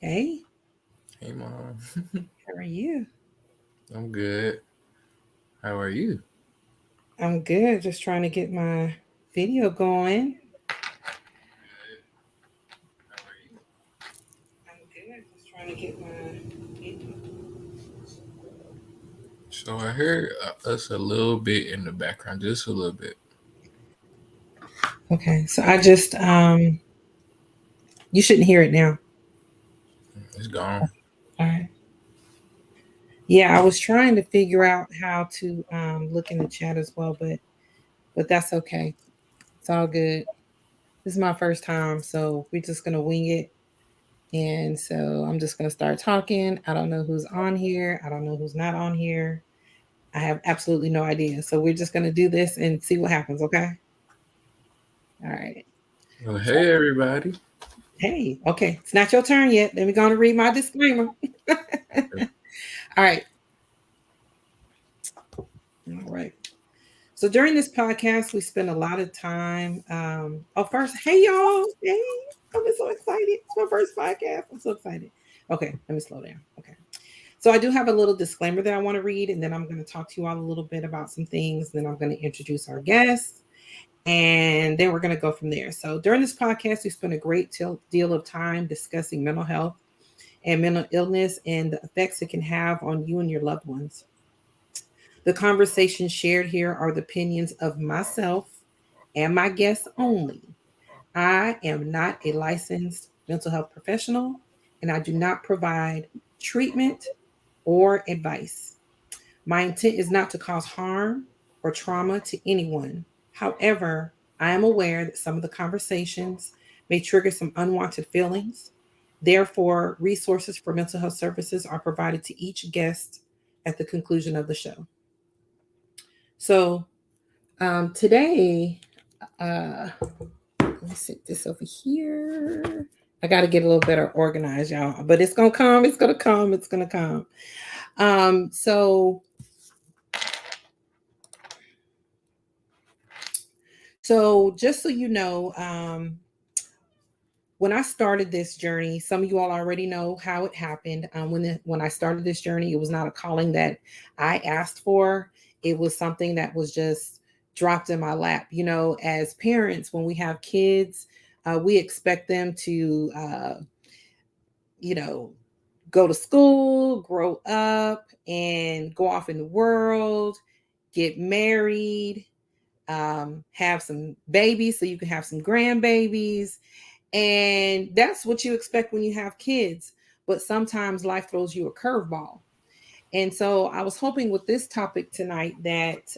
Hey, Hey mom, how are you? I'm good. How are you? I'm good. Just trying to get my video going. I'm good. Just trying to get my video. So I heard us a little bit in the background, just a little bit. Okay, so I just you shouldn't hear it now. It's gone. All right. Yeah, I was trying to figure out how to look in the chat as well, but that's okay. It's all good. This is my first time, so we're just gonna wing it. And so I'm just gonna start talking. I don't know who's on here. I don't know who's not on here. I have absolutely no idea. So we're just gonna do this and see what happens, okay? All right. Well, hey everybody. Hey, okay. It's not your turn yet. Let me go and read my disclaimer. All right. All right. So during this podcast, we spend a lot of time. First, hey y'all. Hey, I'm so excited. It's my first podcast. I'm so excited. Okay, let me slow down. Okay. So I do have a little disclaimer that I want to read, and then I'm going to talk to you all a little bit about some things. Then I'm going to introduce our guests, and then we're going to go from there. So during this podcast, we spend a great deal of time discussing mental health and mental illness and the effects it can have on you and your loved ones. The conversations shared here are the opinions of myself and my guests only. I am not a licensed mental health professional, and I do not provide treatment or advice. My intent is not to cause harm or trauma to anyone. However, I am aware that some of the conversations may trigger some unwanted feelings. Therefore, resources for mental health services are provided to each guest at the conclusion of the show. So, today, let me sit this over here. I got to get a little better organized, y'all, but it's going to come. It's going to come. It's going to come. So just so you know, when I started this journey, some of you all already know how it happened. When I started this journey, it was not a calling that I asked for. It was something that was just dropped in my lap. You know, as parents, when we have kids, we expect them to, you know, go to school, grow up, and go off in the world, get married, have some babies so you can have some grandbabies. And that's what you expect when you have kids. But sometimes life throws you a curveball. And so I was hoping with this topic tonight that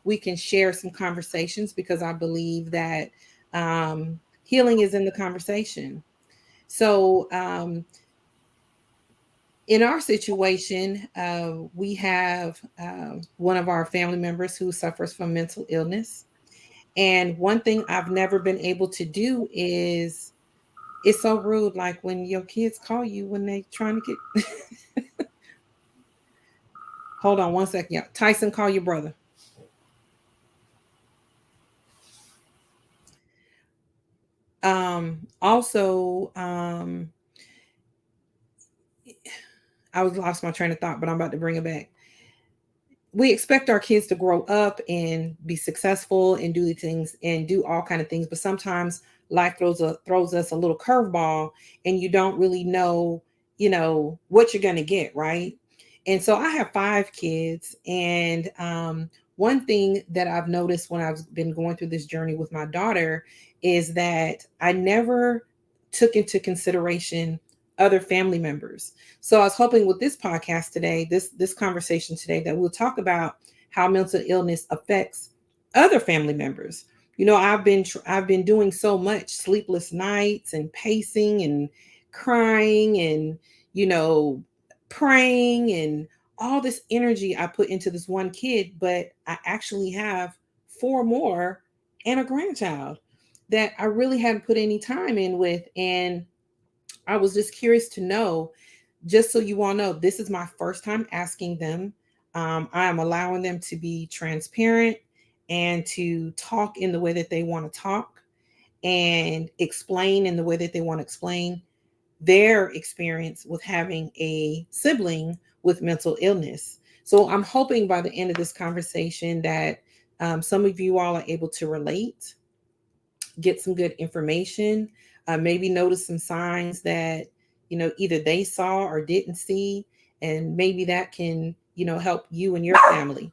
we can share some conversations because I believe that healing is in the conversation. So, in our situation, we have one of our family members who suffers from mental illness. And one thing I've never been able to do is it's so rude. Like when your kids call you when they trying to get. Hold on one second. Yeah, Tyson, call your brother. Also, I was lost my train of thought, but I'm about to bring it back. We expect our kids to grow up and be successful and do things and do all kind of things, but sometimes life throws us a little curveball, and you don't really know, what you're gonna get, right? And so I have 5 kids, and one thing that I've noticed when I've been going through this journey with my daughter is that I never took into consideration other family members. So I was hoping with this podcast today, this conversation today, that we'll talk about how mental illness affects other family members. You know, I've been doing so much sleepless nights and pacing and crying and you know praying and all this energy I put into this one kid, but I actually have 4 more and a grandchild that I really hadn't put any time in with. And I was just curious to know, just so you all know, this is my first time asking them. I am allowing them to be transparent and to talk in the way that they want to talk and explain in the way that they want to explain. their experience with having a sibling with mental illness. So I'm hoping by the end of this conversation that some of you all are able to relate, get some good information, maybe notice some signs that, either they saw or didn't see, and maybe that can, help you and your family.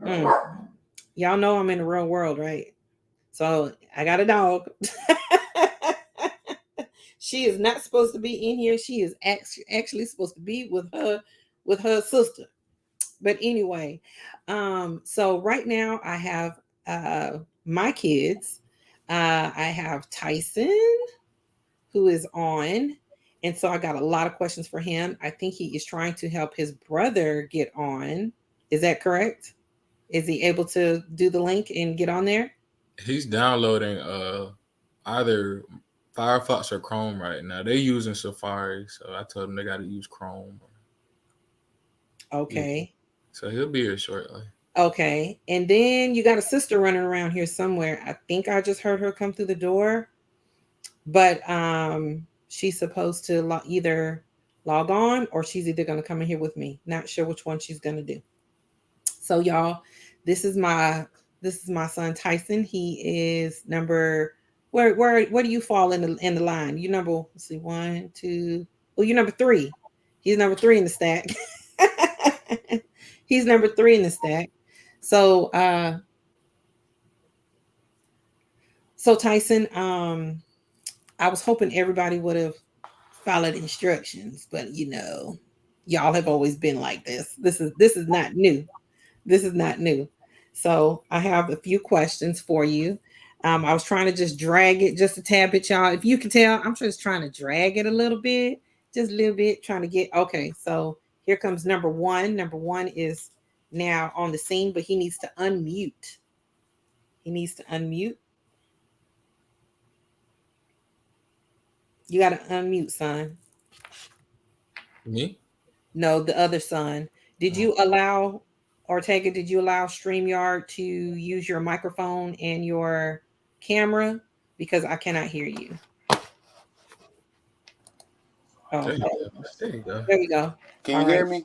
Mm. Y'all know I'm in the real world, right? So I got a dog. She is not supposed to be in here. She is actually supposed to be with her sister. But anyway, so right now I have my kids. I have Tyson, who is on. And so I got a lot of questions for him. I think he is trying to help his brother get on. Is that correct? Is he able to do the link and get on there? He's downloading either Firefox or Chrome right now. They're using Safari, so I told him they got to use Chrome. Yeah. Okay. So he'll be here shortly. Okay. And then you got a sister running around here somewhere. I think I just heard her come through the door, but she's supposed to either log on or she's either going to come in here with me. Not sure which one she's going to do. So y'all, this is my this is my son Tyson. He is number where do you fall in the line? You number, let's see, one, two. Oh, you number three. He's number three in the stack. He's number three in the stack. So so Tyson, I was hoping everybody would have followed instructions, but y'all have always been like this. This is not new. This is not new. So I have a few questions for you. I was trying to just drag it just a tad bit, y'all. If you can tell, I'm just trying to drag it a little bit, just a little bit, trying to get okay. So here comes number one. Number one is now on the scene, but he needs to unmute. He needs to unmute. You got to unmute, son. Me? No, the other son. Did you allow Ortega? Did you allow StreamYard to use your microphone and your camera? Because I cannot hear you. Oh, There you go. There you go. there we go. Can All you right, hear me?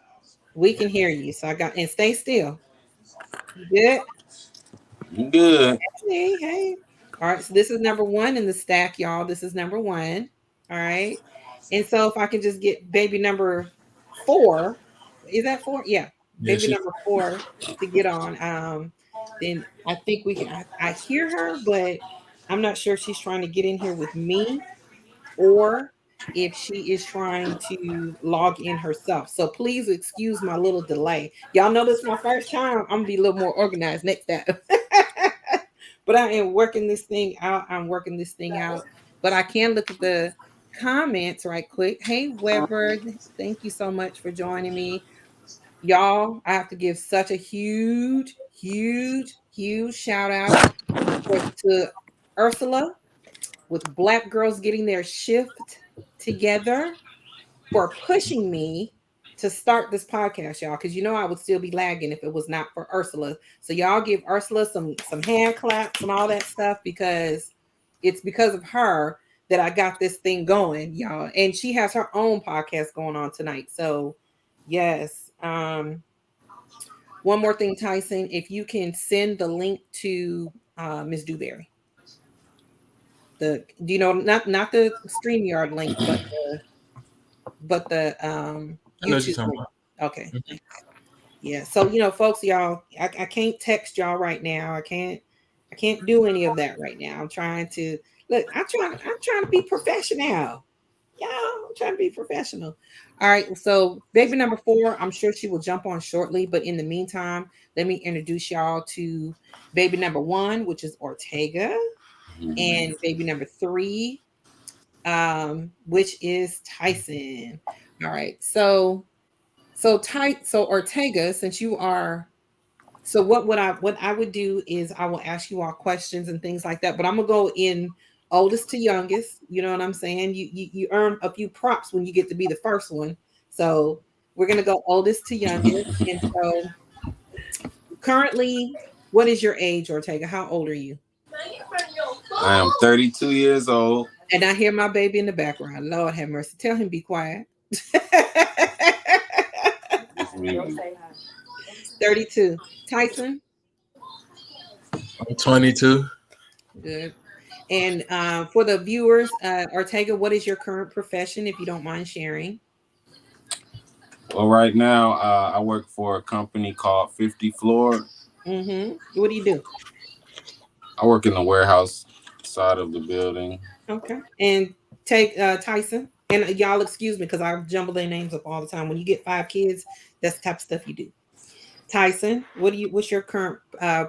we can hear you. So I got and stay still. You good? You good? Hey, hey. All right. So this is number one in the stack, y'all. This is number one. All right. And so if I can just get baby number four, is that four? Yeah, Yeah, baby she. number four to get on. Then I think we can. I hear her, but I'm not sure if she's trying to get in here with me or if she is trying to log in herself. So please excuse my little delay. Y'all know this is my first time. I'm gonna be a little more organized next time. But I am working this thing out. I'm working this thing out. But I can look at the comments right quick. Hey Weber, thank you so much for joining me. Y'all, I have to give such a huge, huge, huge shout out to Ursula with Black Girls Getting Their Shift Together for pushing me to start this podcast, y'all, because I would still be lagging if it was not for Ursula. So y'all give Ursula some hand claps and all that stuff because it's because of her that I got this thing going, y'all. And she has her own podcast going on tonight. So yes. One more thing, Tyson, if you can send the link to Miss Dewberry. Not the StreamYard link, but the I know what you're YouTube talking link. about. Okay. Mhm. Yeah. So folks, y'all, I can't text y'all right now. I can't do any of that right now. I'm trying to look, I'm trying to be professional. Yeah, I'm trying to be professional. All right. So baby number four, I'm sure she will jump on shortly. But in the meantime, let me introduce y'all to baby number one, which is Ortega, and baby number three, which is Tyson. All right. So Ortega, since you are so what I would do is I will ask you all questions and things like that, but I'm gonna go in oldest to youngest. You know what I'm saying? You earn a few props when you get to be the first one. So we're gonna go oldest to youngest. And so currently, what is your age, Ortega? How old are you? I am 32 years old. And I hear my baby in the background. Lord have mercy. Tell him be quiet. It's me. 32. Tyson, I'm 22. good. And for the viewers, Ortega, what is your current profession, if you don't mind sharing? Well, right now, I work for a company called 50 Floor. Mm-hmm. What do you do? I work in the warehouse side of the building. Okay. And take Tyson. And y'all excuse me because I jumble their names up all the time. When you get 5 kids, that's the type of stuff you do. Tyson, what's your current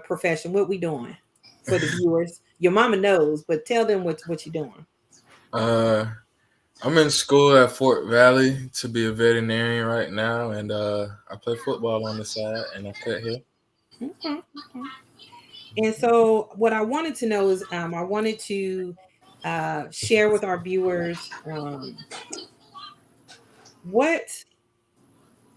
profession? What we doing for the viewers? Your mama knows, but tell them what you doing. Uh, I'm in school at Fort Valley to be a veterinarian right now, and I play football on the side, and I cut hair. Okay. Okay. And so what I wanted to know is I wanted to share with our viewers what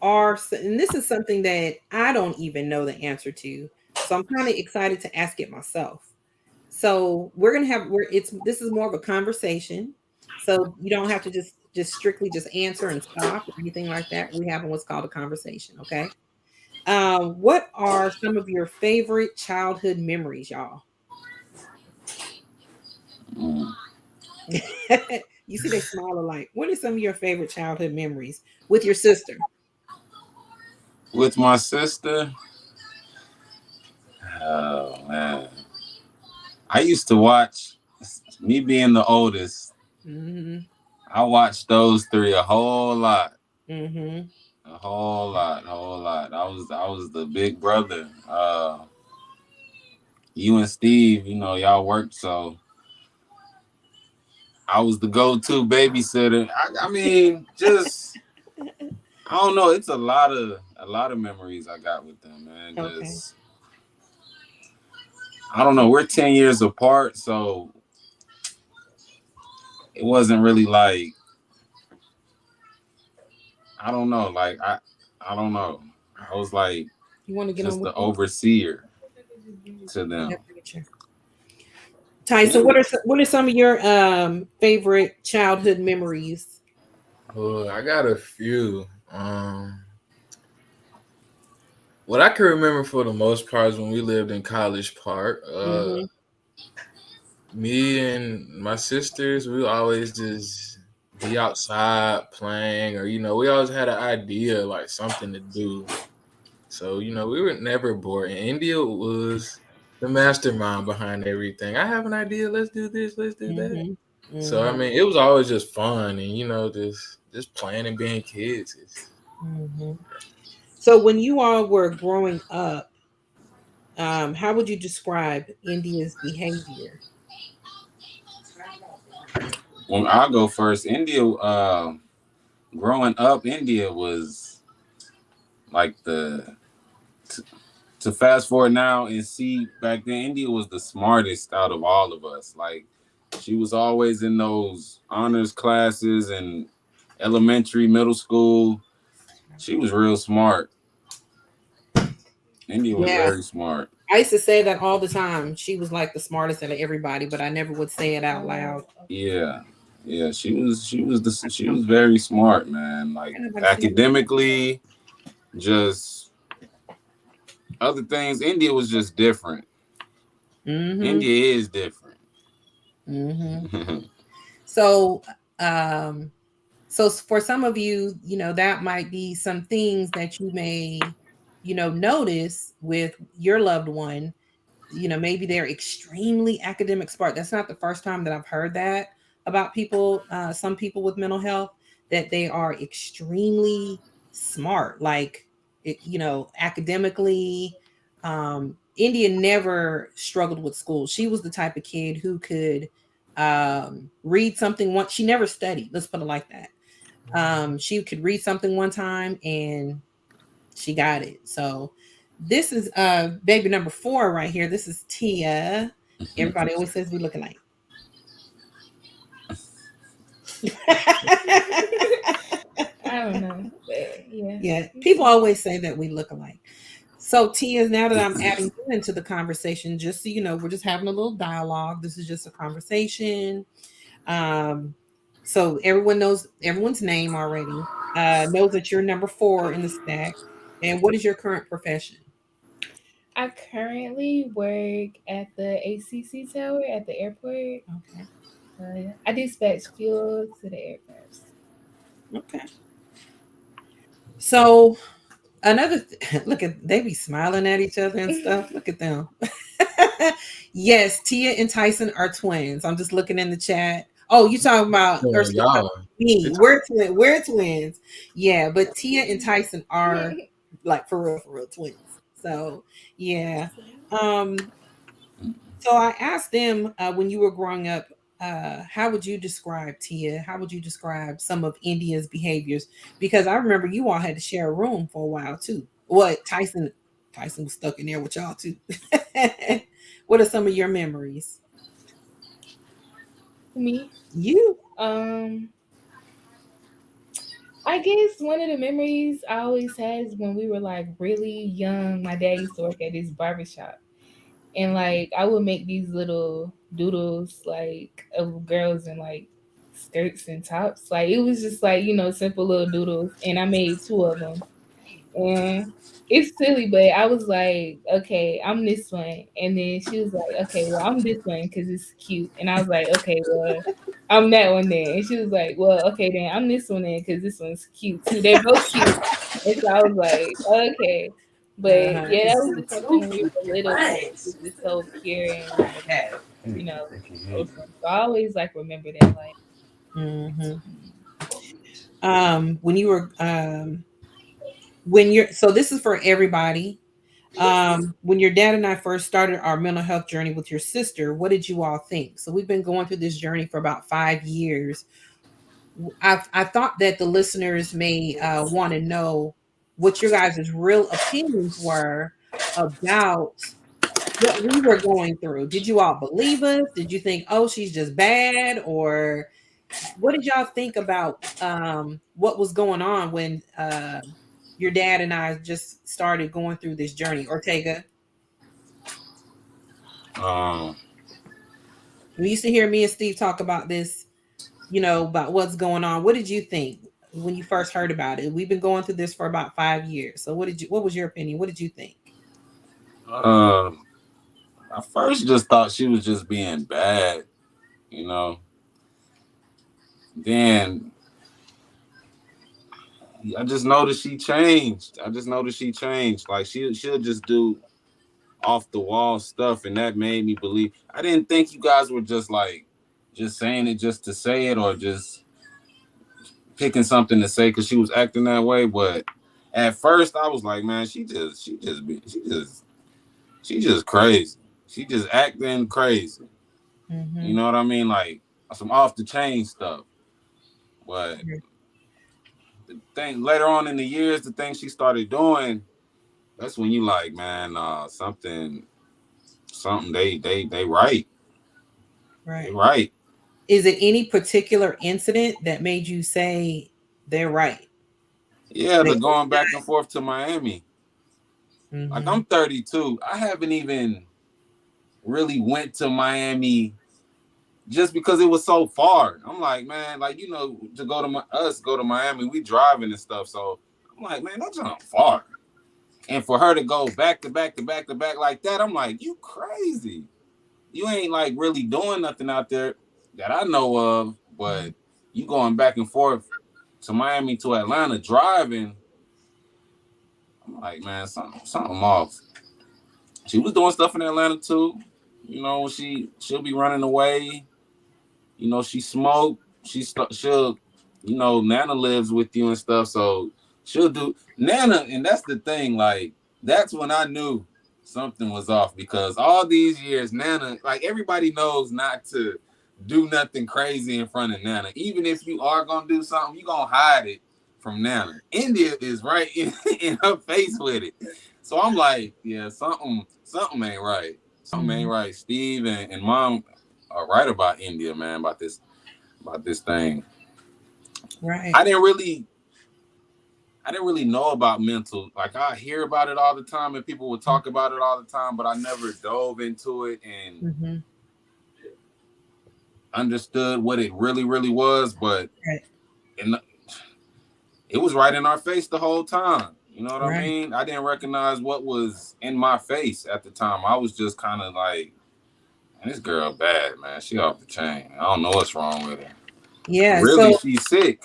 and this is something that I don't even know the answer to. So I'm kind of excited to ask it myself. So we're gonna have we're it's this is more of a conversation. So you don't have to just strictly just answer and stop or anything like that. We having what's called a conversation, okay? What are some of your favorite childhood memories, y'all? Mm. You see, they smile alike. What are some of your favorite childhood memories with your sister? With my sister, oh man, I used to watch. Me being the oldest, Mm-hmm. I watched those three a whole lot. Mm-hmm. A whole lot. I was the big brother. You and Steve, y'all worked, so I was the go-to babysitter. I mean, just I don't know. It's a lot of memories I got with them, man. Okay. Just I don't know. We're 10 years apart, so it wasn't really like I don't know. Like I don't know. I was like You want to get on just with the me? overseer to Yeah, them. picture. Tyson, what are some of your favorite childhood memories? Oh, I got a few. What I can remember for the most part is when we lived in College Park. Mm-hmm. Me and my sisters, we always just be outside playing, or we always had an idea like something to do. So we were never bored. And India was the mastermind behind everything. I have an idea. Let's do this. Let's do that. Mm-hmm. So I Mm-hmm. mean, it was always just fun, and just playing and being kids. Mm-hmm. So when you all were growing up, how would you describe India's behavior? When I go first, India. Growing up, India was like to fast forward now and see back then. India was the smartest out of all of us. Like she was always in those honors classes and elementary, middle school. She was real smart. India was Yeah, very smart. I used to say that all the time. She was like the smartest out of everybody, but I never would say it out loud. Yeah, yeah. She was very smart, man. Like Ain't nobody smarter than academically, just other things. India was just different. her. Mm-hmm. India is different. Mm-hmm. So, for some of you, that might be some things that you may, notice with your loved one. Maybe they're extremely academic smart. That's not the first time that I've heard that about people, some people with mental health, that they are extremely smart, like, academically. India never struggled with school. She was the type of kid who could read something once. She never studied. Let's put it like that. She could read something one time and she got it. So this is baby number 4 right here. This is Tia. Everybody always says we look alike. I don't know, but yeah. Yeah, people always say that we look alike. So Tia, now that I'm adding you into the conversation, just so you know, we're just having a little dialogue. This is just a conversation. Um, so everyone knows everyone's name already. Knows that you're number 4 in the stack. And what is your current profession? I currently work at the ACC tower at the airport. Okay. Yeah. I dispatch fuel to the aircrafts. Okay. So look at they be smiling at each other and stuff. Look at them. Yes, Tia and Tyson are twins. I'm just looking in the chat. Oh, you talking about or Well, Steve talking y'all, about me? it's We're twins. Yeah, but Tia and Tyson are like for real twins. So yeah. Um. So I asked them when you were growing up, how would you describe Tia? How would you describe some of India's behaviors? Because I remember you all had to share a room for a while too. What Tyson was stuck in there with y'all too. What are some of your memories? Me. You Um, I guess one of the memories I always had is when we were like really young. My dad used to work at this barbershop. And like I would make these little doodles like of girls in like skirts and tops. Like it was just like, simple little doodles. And I made two of them. And it's silly, but I was like, okay, I'm this one. And then she was like, okay, well, I'm this one because it's cute. And I was like, okay, well, I'm that one then. And she was like, well, okay, then I'm this one then because this one's cute too. They're both cute. And so I was like, okay. But uh-huh. yeah, that was just something when we were little, but it was just so pure and like, wholesome. So I always like remember that. Like, Hmm. When you were when you're so this is for everybody. When your dad and I first started our mental health journey with your sister, what did you all think? So we've been going through this journey for about 5 years. I thought that the listeners may want to know what your guys' real opinions were about what we were going through. Did you all believe us? Did you think, oh, she's just bad? Or what did y'all think about what was going on when your dad and I just started going through this journey? Ortega, Um, we used to hear me and Steve talk about this, about what's going on. What did you think when you first heard about it? We've been going through this for about 5 years. So what was your opinion? What did you think? uh, I first just thought she was just being bad, you know. Then I just noticed she changed. I just noticed she changed. Like she'll just do off the wall stuff, and that made me believe. I didn't think you guys were just saying it just to say it, or just picking something to say because she was acting that way. But at first, I was like, man, she just crazy. She just acting crazy. You Mm-hmm. know what I mean? Like some off the chain stuff. But the thing later on in the years, the thing she started doing, that's when you like, man, something they right. They Right. right. Is it any particular incident that made you say they're right? Yeah, They, the going back and forth to Miami. Like mm-hmm. I'm 32. I haven't even really went to Miami just because it was so far. I'm like, man, like to go to Miami, we driving and stuff. So I'm like, man, that's not far. And for her to go back to back to back to back like that, I'm like, you crazy. You ain't like really doing nothing out there that I know of, but you going back and forth to Miami to Atlanta driving. I'm like, man, something off. She was doing stuff in Atlanta too. She'll be running away. She smoked. She'll, Nana lives with you and stuff, so she'll do Nana, and that's the thing. Like that's when I knew something was off because all these years, Nana, like everybody knows not to do nothing crazy in front of Nana. Even if you are gonna do something, you gonna hide it from Nana. India is right in her face with it. So I'm like, yeah, something ain't right. Something ain't Mm-hmm. right. Steve and mom are right about India, man, about this thing. Right. I didn't really know about mental. Like I hear about it all the time, and people would talk about it all the time, but I never dove into it. And Mm-hmm. understood what it really was, but Right. in, it was right in our face the whole time. You know what I Right. mean? I didn't recognize what was in my face at the time. I was just kind of like, man, this girl bad, man. She off the chain. I don't know what's wrong with her. Yeah. Really, So she's sick.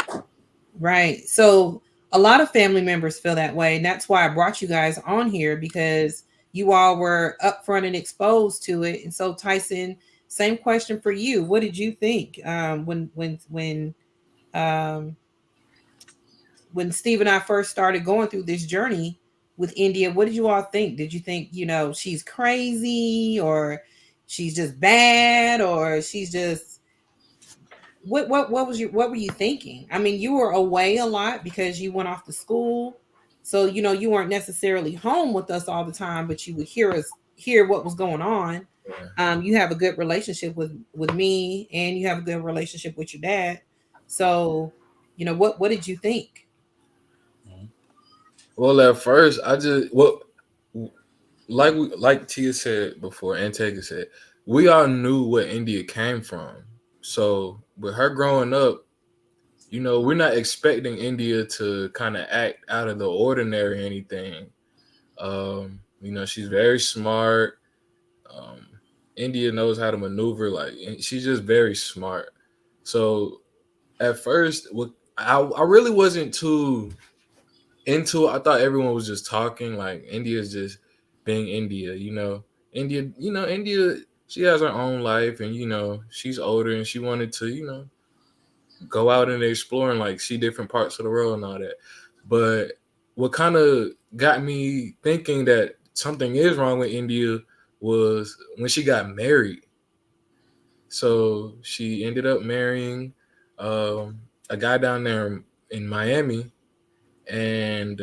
right. So a lot of family members feel that way. And that's why I brought you guys on here because you all were upfront and exposed to it. And so Tyson, same question for you. What did you think um, when Steve and I first started going through this journey with India? What did you all think? Did you think, she's crazy or she's just bad or she's just what were you thinking? I mean, you were away a lot because you went off to school. So, you weren't necessarily home with us all the time, but you would hear what was going on. Yeah. You have a good relationship with me and you have a good relationship with your dad. So, what did you think? Well, at first, I just like Tia said before, and Tega said, we all knew where India came from. So with her growing up, we're not expecting India to kind of act out of the ordinary or anything. She's very smart. Um, India knows how to maneuver. Like she's just very smart. So at first, I really wasn't too into it. I thought everyone was just talking. Like India's just being India. India. She has her own life, and she's older, and she wanted to go out and explore and like see different parts of the world and all that. But what kind of got me thinking that something is wrong with India was when she got married. So she ended up marrying a guy down there in Miami, and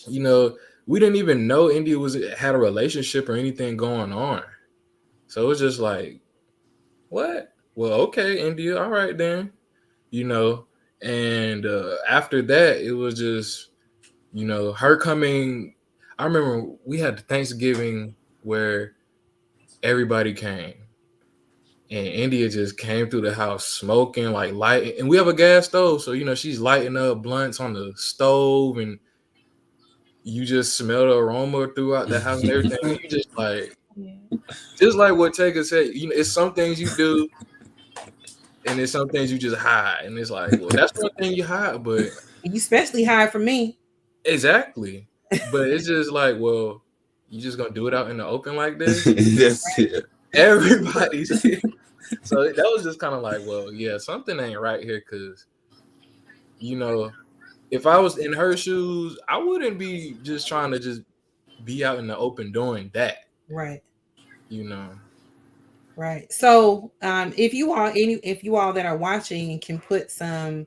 you know we didn't even know India was had a relationship or anything going on. So it was just like, what? Well, okay, India, all right then, you know. And after that, it was just her coming. I remember we had Thanksgiving where everybody came, and India just came through the house smoking like light, and we have a gas stove, so she's lighting up blunts on the stove, and you just smell the aroma throughout the house and everything. And you just like what Taker said, it's some things you do, and it's some things you just hide, and it's like, well, that's one thing you hide, but You especially hide from me. exactly, but it's just like, well, you just gonna do it out in the open like this? That's it. Everybody's here. So that was just kind of like, well, yeah, something ain't right here, because you know, if I was in her shoes, I wouldn't be just trying to just be out in the open doing that, Right. you know. Right. So, if you all that are watching can put some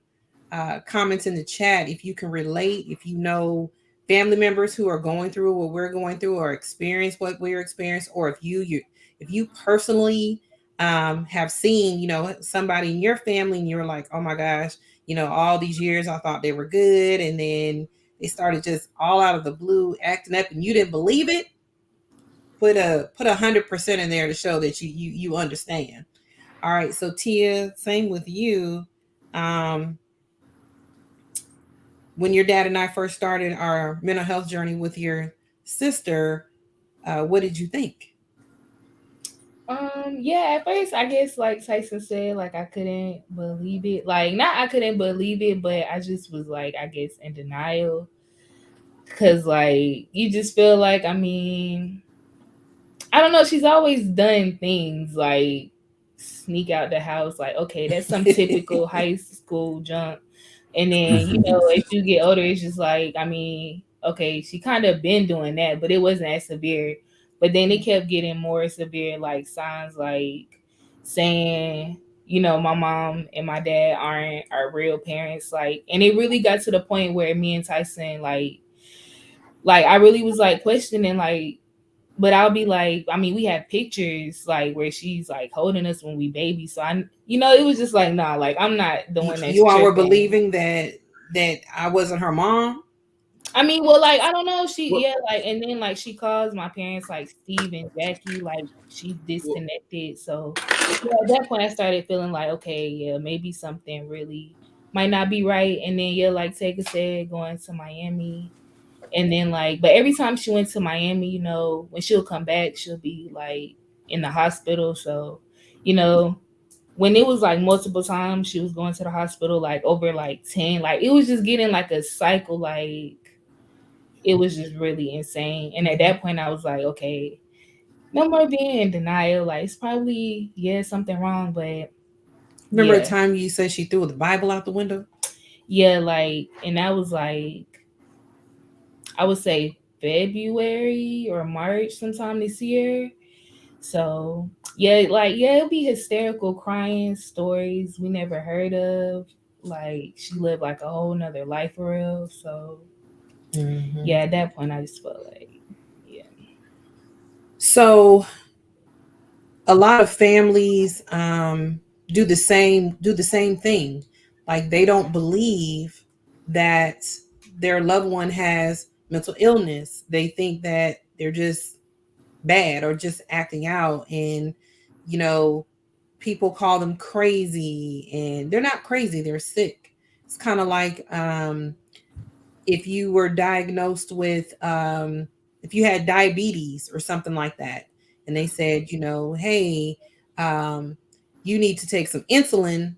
comments in the chat, if you can relate, if you know family members who are going through what we're going through or experience what we're experiencing, or if you personally have seen, somebody in your family and you're like, oh my gosh, all these years I thought they were good, and then they started just all out of the blue acting up, and you didn't believe it. Put 100% in there to show that you understand. All right, so Tia, same with you. Um, when your dad and I first started our mental health journey with your sister, what did you think? Yeah, at first I guess like Tyson said, like I couldn't believe it. Like not I couldn't believe it, but I just was like I guess in denial. Cause like you just feel like I don't know, she's always done things like sneak out the house, like okay, that's some typical high school junk. And then, as you get older, it's just like, okay, she kind of been doing that, but it wasn't as severe. But then it kept getting more severe, like signs like saying, my mom and my dad aren't our real parents. Like, and it really got to the point where me and Tyson, like I really was like questioning, like, but I'll be like, we have pictures like where she's like holding us when we baby. So it was just like, nah, like I'm not the you, one that's you all were tripping. believing that I wasn't her mom. I mean, well, like I don't know. She What? yeah, like and then like she calls my parents like Steve and Jackie, like she's What? disconnected. So yeah, at that point I started feeling like, okay, yeah, maybe something really might not be right. And then yeah, like Tega said, going to Miami. And then like, but every time she went to Miami, when she'll come back, she'll be like in the hospital. So, you know, when it was like multiple times she was going to the hospital, like over like 10, like it was just getting like a cycle, like it was just really insane. And at that point, I was like, okay, no more being in denial. Like, it's probably, yeah, something wrong. But Remember a yeah, time you said she threw the Bible out the window? yeah, like, and that was like, I would say February or March sometime this year. So, yeah, like, yeah, it'll be hysterical crying stories we never heard of. Like, she lived like a whole nother life for real. So, Hmm. yeah, at that point, I just felt like, yeah. So a lot of families do the same thing. Like they don't believe that their loved one has mental illness. They think that they're just bad or just acting out, and you know people call them crazy, and they're not crazy, they're sick. It's kind of like if you were diagnosed with if you had diabetes or something like that, and they said, hey, um, you need to take some insulin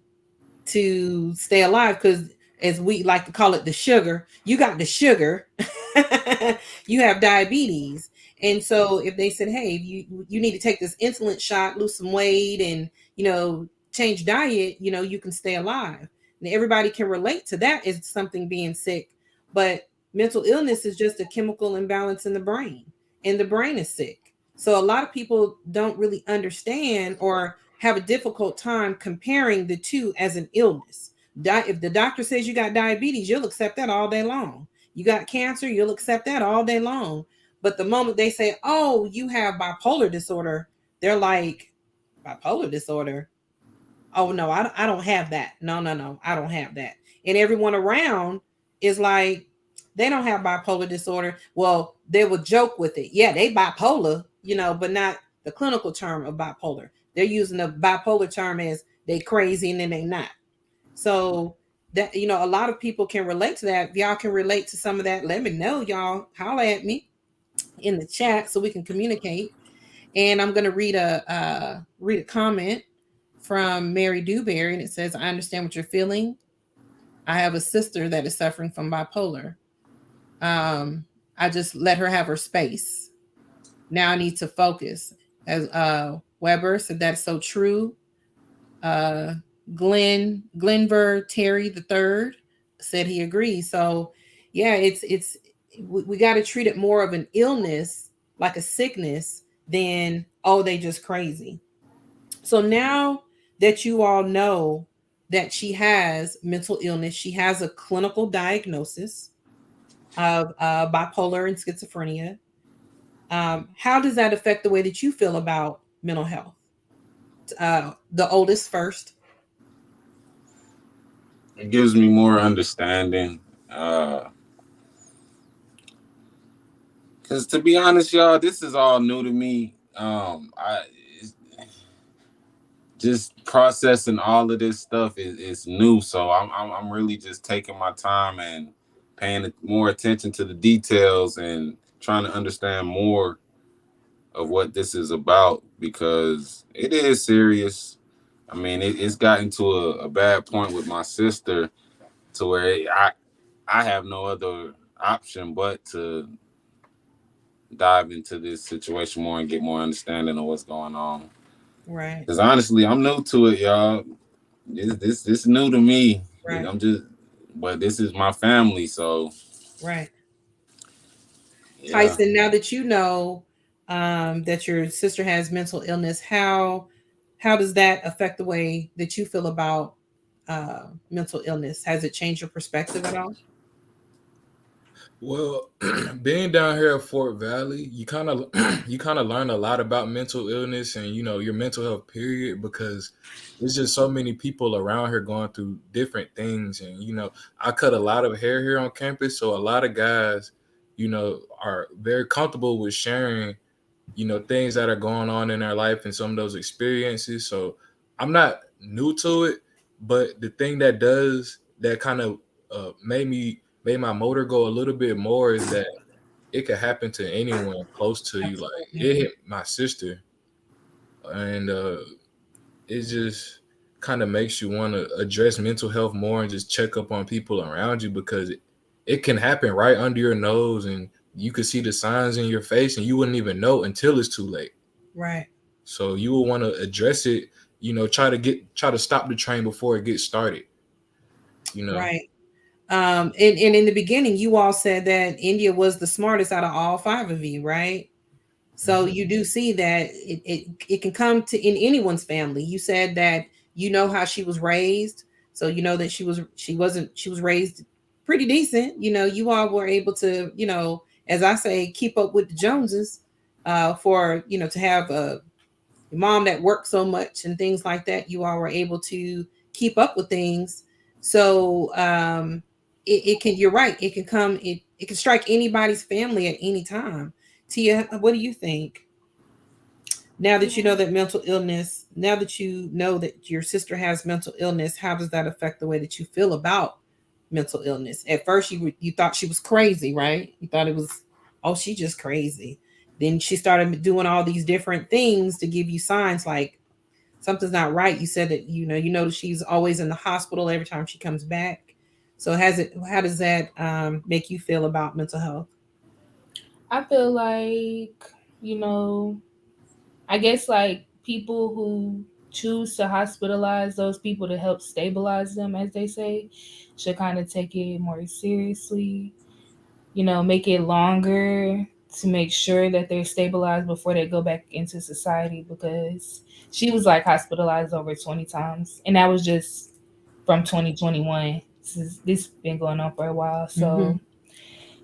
to stay alive, because as we like to call it, the sugar, you got the sugar. You have diabetes. And so if they said, hey, you need to take this insulin shot, lose some weight, and change diet, you can stay alive. And everybody can relate to that as something being sick. But mental illness is just a chemical imbalance in the brain, and the brain is sick. So a lot of people don't really understand or have a difficult time comparing the two as an illness. If the doctor says you got diabetes, you'll accept that all day long. You got cancer, you'll accept that all day long. But the moment they say, oh, you have bipolar disorder, they're like, bipolar disorder? Oh, no, I don't have that. No, no, no, I don't have that. And everyone around is like, they don't have bipolar disorder. Well, they will joke with it. Yeah, they bipolar, but not the clinical term of bipolar. They're using the bipolar term as they crazy and then they not. So that, a lot of people can relate to that. If y'all can relate to some of that, let me know, y'all. Holla at me in the chat so we can communicate. And I'm going to read a comment from Mary Dewberry, and it says, I understand what you're feeling. I have a sister that is suffering from bipolar. um I just let her have her space. Now I need to focus. As Weber said, that's so true. uh Glenver Terry the third said he agrees. So yeah, it's we got to treat it more of an illness, like a sickness, than, oh, they just crazy. So now that you all know that she has mental illness, she has a clinical diagnosis of bipolar and schizophrenia. How does that affect the way that you feel about mental health? The oldest first. It gives me more understanding. Uh, Cause to be honest, y'all, this is all new to me. I just processing all of this stuff is new, so I'm really just taking my time and paying more attention to the details and trying to understand more of what this is about because it is serious. I mean, it's gotten to a bad point with my sister to where I have no other option but to dive into this situation more and get more understanding of what's going on. Right, Because honestly, I'm new to it, y'all. This new to me. right, I'm just, but this is my family, so right. yeah. Tyson, now that you know that your sister has mental illness, how does that affect the way that you feel about mental illness? Has it changed your perspective at all? Well, being down here at Fort Valley, you kind of you kind of learn a lot about mental illness and your mental health period because there's just so many people around here going through different things and I cut a lot of hair here on campus, so a lot of guys are very comfortable with sharing things that are going on in their life and some of those experiences. So I'm not new to it, but the thing that kind of made my motor go a little bit more is that it could happen to anyone close to you. Like Absolutely. it hit my sister, and it just kind of makes you want to address mental health more and just check up on people around you because it can happen right under your nose and you could see the signs in your face and you wouldn't even know until it's too late. Right. So you will want to address it, try to stop the train before it gets started, you know. Right. And in the beginning, you all said that India was the smartest out of all five of you, right? So Mhm. you do see that it can come to in anyone's family. You said that you know how she was raised, so you know that she was raised pretty decent. You all were able to, as I say, keep up with the Joneses, for to have a mom that worked so much and things like that. You all were able to keep up with things. So it can. You're right. It can come. It can strike anybody's family at any time. Tia, what do you think? Now that you know that mental illness, now that you know that your sister has mental illness, how does that affect the way that you feel about mental illness? At first, you thought she was crazy, right? You thought it was, oh, she just crazy. Then she started doing all these different things to give you signs like something's not right. You said that you know she's always in the hospital every time she comes back. So has it? How does that make you feel about mental health? I feel like, you know, I guess like people who choose to hospitalize those people to help stabilize them, as they say, should kind of take it more seriously, make it longer to make sure that they're stabilized before they go back into society because she was like hospitalized over 20 times and that was just from 2021. This been going on for a while. Mm-hmm. So,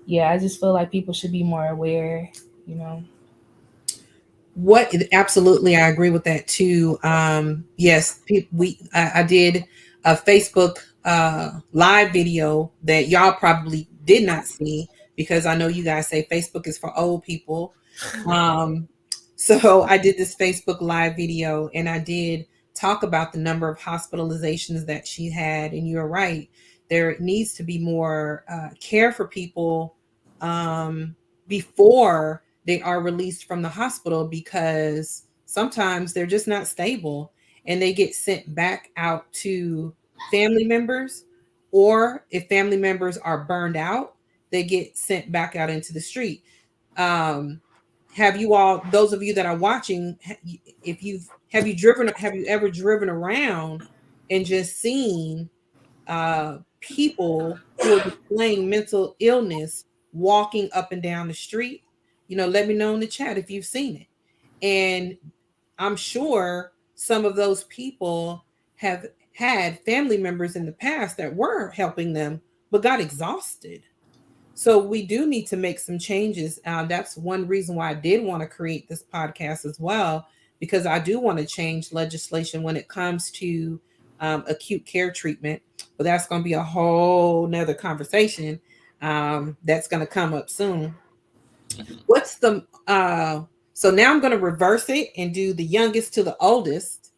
yeah, I just feel like people should be more aware, you know. What absolutely, I agree with that too. Yes, I did a Facebook live video that y'all probably did not see because I know you guys say Facebook is for old people. um so I did this Facebook live video and I did talk about the number of hospitalizations that she had, and you're right, there needs to be more care for people um before they are released from the hospital because sometimes they're just not stable and they get sent back out to family members, or if family members are burned out, they get sent back out into the street. um have you all, those of you that are watching, if you've have you ever driven around and just seen uh people who are displaying mental illness walking up and down the street? Let me know in the chat if you've seen it. And I'm sure some of those people have had family members in the past that were helping them but got exhausted. So we do need to make some changes. That's one reason why I did want to create this podcast as well, because I do want to change legislation when it comes to acute care treatment. But that's going to be a whole nother conversation that's going to come up soon. What's the so now I'm going to reverse it and do the youngest to the oldest.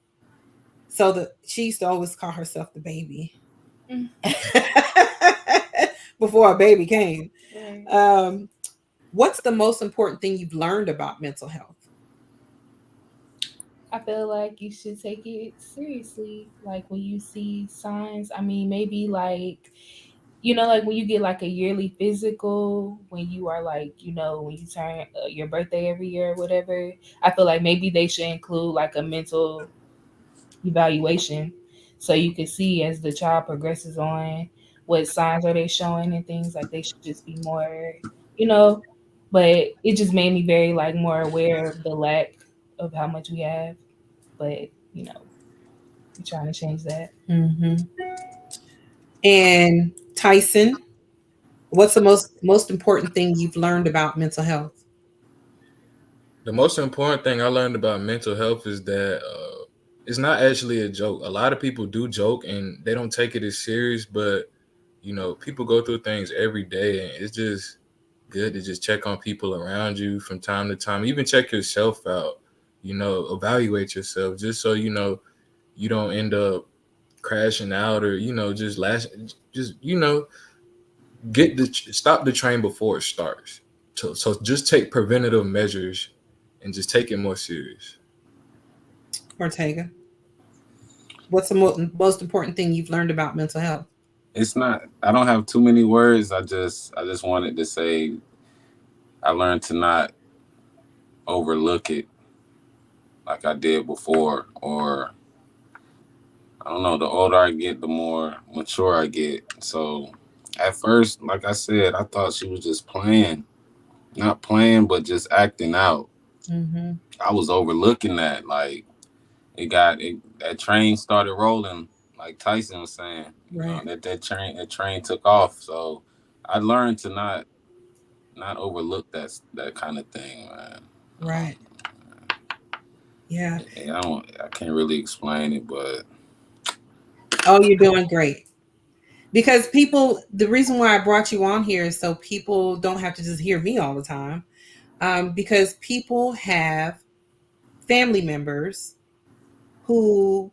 So she used to always call herself the baby Mm, before a baby came. right. Um, what's the most important thing you've learned about mental health? I feel like you should take it seriously. Like when you see signs, I mean, maybe like, like when you get like a yearly physical, when you are like, when you turn your birthday every year or whatever, I feel like maybe they should include like a mental evaluation so you can see as the child progresses on what signs are they showing and things like they should just be more, you know, but it just made me very like more aware of the lack of how much we have, but you know, we're trying to change that. Mm-hmm. And Tyson, What's the most important thing you've learned about mental health? The most important thing I learned about mental health is that it's not actually a joke. A lot of people do joke and they don't take it as serious, but people go through things every day, and it's just good to just check on people around you from time to time. Even check yourself out. Evaluate yourself just so you don't end up crashing out or just last. Just stop the train before it starts. So just take preventative measures and just take it more serious. Ortega, what's the most important thing you've learned about mental health? It's not. I don't have too many words. I just wanted to say I learned to not overlook it like I did before, or I don't know. The older I get, the more mature I get. So at first, like I said, I thought she was just playing, not playing, but just acting out. Mm-hmm. I was overlooking that. Like that train started rolling, like Tyson was saying. Right. That train took off. So I learned to not overlook that kind of thing, man. Um, Right. Yeah. I can't really explain it, but Oh, you're doing great. Because people, the reason why I brought you on here is so people don't have to just hear me all the time. Because people have family members who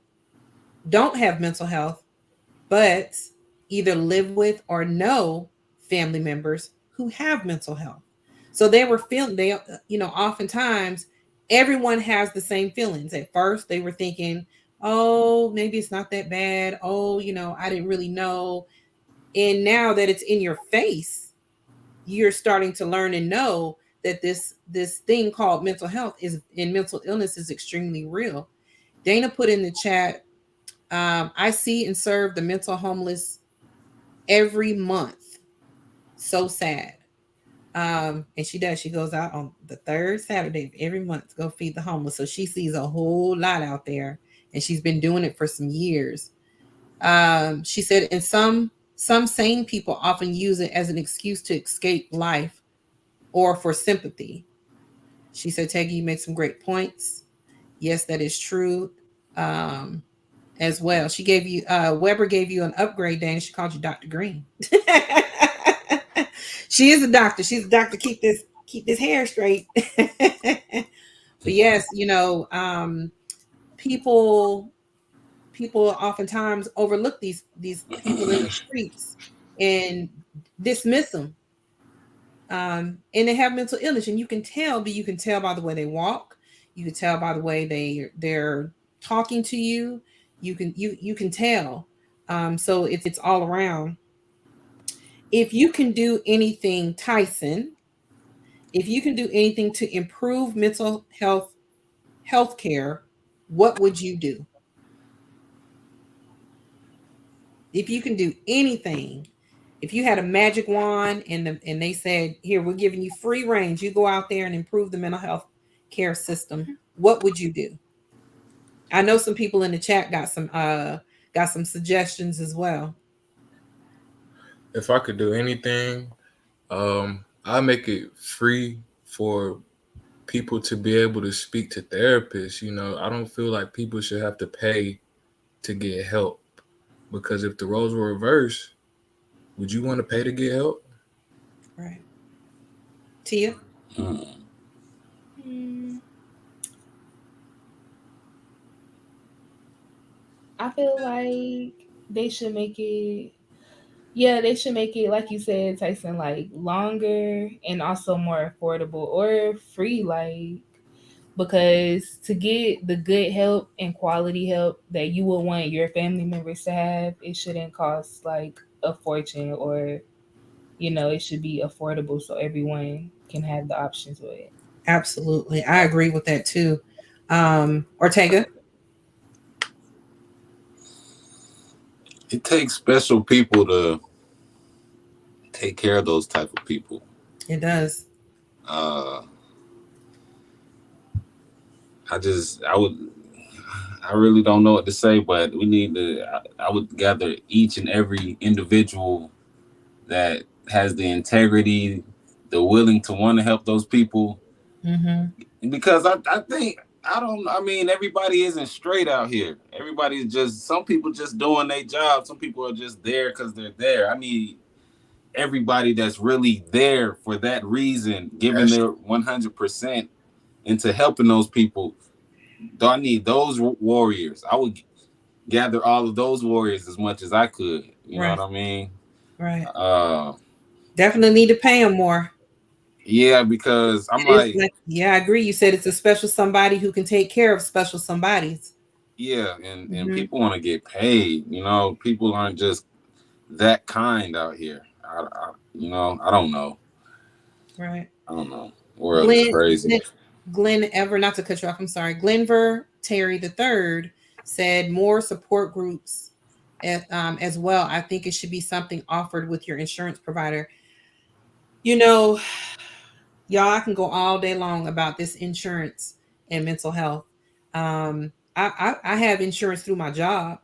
don't have mental health, but either live with or know family members who have mental health. So they were feeling, oftentimes everyone has the same feelings. At first, they were thinking, oh, maybe it's not that bad. Oh, I didn't really know. And now that it's in your face, you're starting to learn and know that this thing called mental health is and mental illness is extremely real. Dana put in the chat, I see and serve the mental homeless every month. So sad. And she does. She goes out on the third Saturday of every month to go feed the homeless. So she sees a whole lot out there, and she's been doing it for some years. She said, and some sane people often use it as an excuse to escape life or for sympathy. She said, Teggy, you make some great points. Yes, that is true. Um, as well. She gave you Weber gave you an upgrade, Dana. She called you Dr. Green. She is a doctor. She's a doctor. Keep this hair straight. But yes, people people oftentimes overlook these people in the streets and dismiss them. And they have mental illness, and you can tell, but you can tell by the way they walk. You can tell by the way they're talking to you. You can tell. So it's all around. If you can do anything, Tyson, if you can do anything to improve mental health care, what would you do? If you can do anything, if you had a magic wand and they said, "Here, we're giving you free range. You go out there and improve the mental health care system," what would you do? I know some people in the chat got some suggestions as well. If I could do anything, I make it free for people to be able to speak to therapists. I don't feel like people should have to pay to get help, because if the roles were reversed, would you want to pay to get help? Right. Tia? mm, Hmm, I feel like they should make it. Yeah, they should make it, like you said, Tyson, like longer and also more affordable or free, like because to get the good help and quality help that you would want your family members to have, it shouldn't cost like a fortune, or it should be affordable so everyone can have the options with it. Absolutely. I agree with that too. Ortega? it takes special people to take care of those type of people. It does. Uh, I really don't know what to say, but we need to. I would gather each and every individual that has the integrity, the willing to want to help those people. Mm-hmm. Because I think I don't. I mean, everybody isn't straight out here. Everybody's just some people just doing their job. Some people are just there because they're there. I need everybody that's really there for that reason, giving That's their 100% into helping those people. Do I need those warriors? I would gather all of those warriors as much as I could. You know Right. what I mean? Right. Uh, Definitely need to pay them more. yeah, because I'm It is like, like, yeah, I agree. You said it's a special somebody who can take care of special somebodies. yeah, and Mm-hmm. people want to get paid. You know, people aren't just that kind out here. I don't know. Right. I don't know. World is Glenn, crazy. Glenn, Glenn Ever, not to cut you off, I'm sorry. Glenver Terry the third said more support groups as well. I think it should be something offered with your insurance provider. You know, y'all, I can go all day long about this insurance and mental health. I have insurance through my job,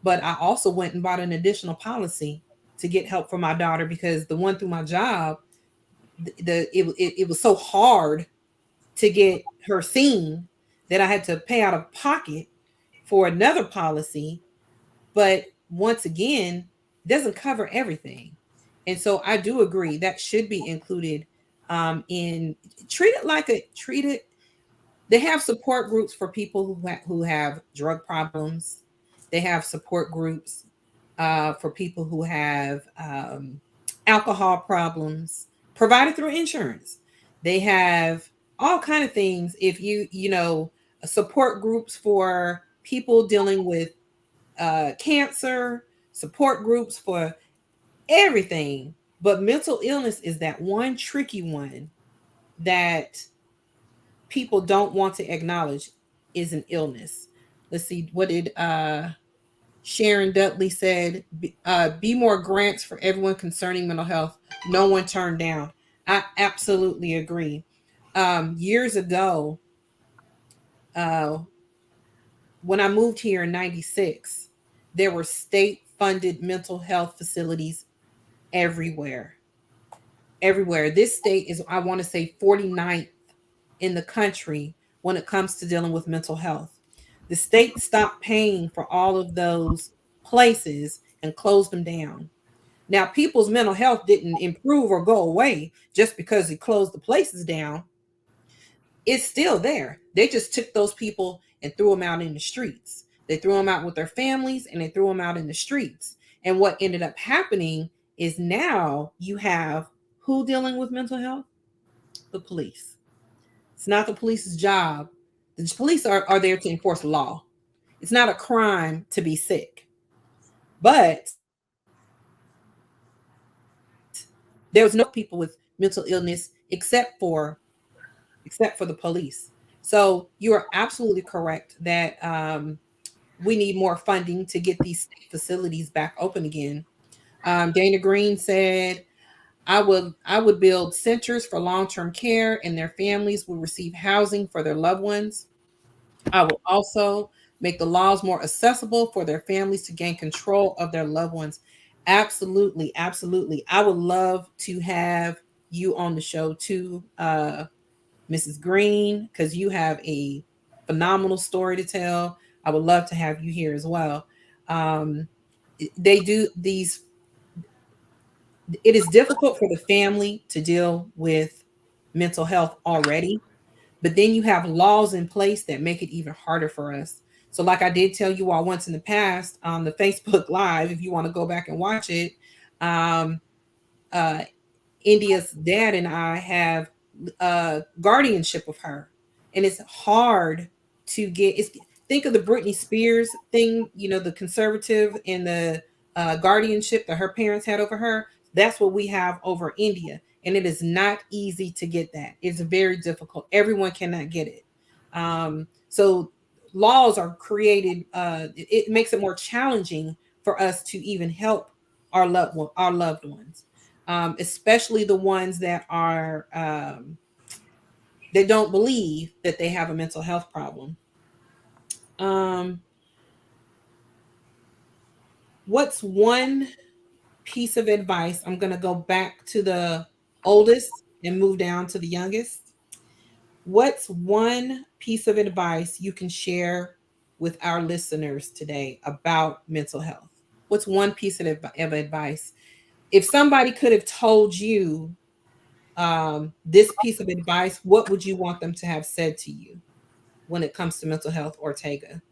but I also went and bought an additional policy to get help for my daughter because the one through my job, it was so hard to get her seen that I had to pay out of pocket for another policy. But once again, doesn't cover everything. And so I do agree that should be included in treat it like a treat it. They have support groups for people who have drug problems. They have support groups for people who have alcohol problems provided through insurance. They have all kind of things. If support groups for people dealing with cancer, support groups for everything. But mental illness is that one tricky one that people don't want to acknowledge is an illness. Let's see, what did Sharon Dudley said? Be more grants for everyone concerning mental health. No one turned down. I absolutely agree. Years ago, uh, when I moved here in '96, there were state funded mental health facilities everywhere. Everywhere. This state is, I want to say, 49th in the country when it comes to dealing with mental health. The state stopped paying for all of those places and closed them down. Now, people's mental health didn't improve or go away just because it closed the places down. It's still there. They just took those people and threw them out in the streets. They threw them out with their families and they threw them out in the streets. And what ended up happening is now you have who dealing with mental health? The police. It's not the police's job. The police are there to enforce law. It's not a crime to be sick. But there was no people with mental illness except for the police. So you are absolutely correct that we need more funding to get these facilities back open again. Dana Green said, I would build centers for long-term care and their families will receive housing for their loved ones. I will also make the laws more accessible for their families to gain control of their loved ones. Absolutely, absolutely. I would love to have you on the show too, Mrs. Green, because you have a phenomenal story to tell. I would love to have you here as well. Um, they do these, it is difficult for the family to deal with mental health already, but then you have laws in place that make it even harder for us. So, like I did tell you all once in the past on the Facebook Live, if you want to go back and watch it, um, uh, India's dad and I have guardianship of her, and it's hard to get. It's think of the Britney Spears thing, the conservative and the guardianship that her parents had over her. That's what we have over India, and it is not easy to get that. It's very difficult. Everyone cannot get it. So laws are created. It makes it more challenging for us to even help our loved ones, especially the ones that don't believe that they have a mental health problem. Um, what's one piece of advice? I'm going to go back to the oldest and move down to the youngest. What's one piece of advice you can share with our listeners today about mental health? What's one piece of advice? If somebody could have told you this piece of advice, what would you want them to have said to you when it comes to mental health, Ortega?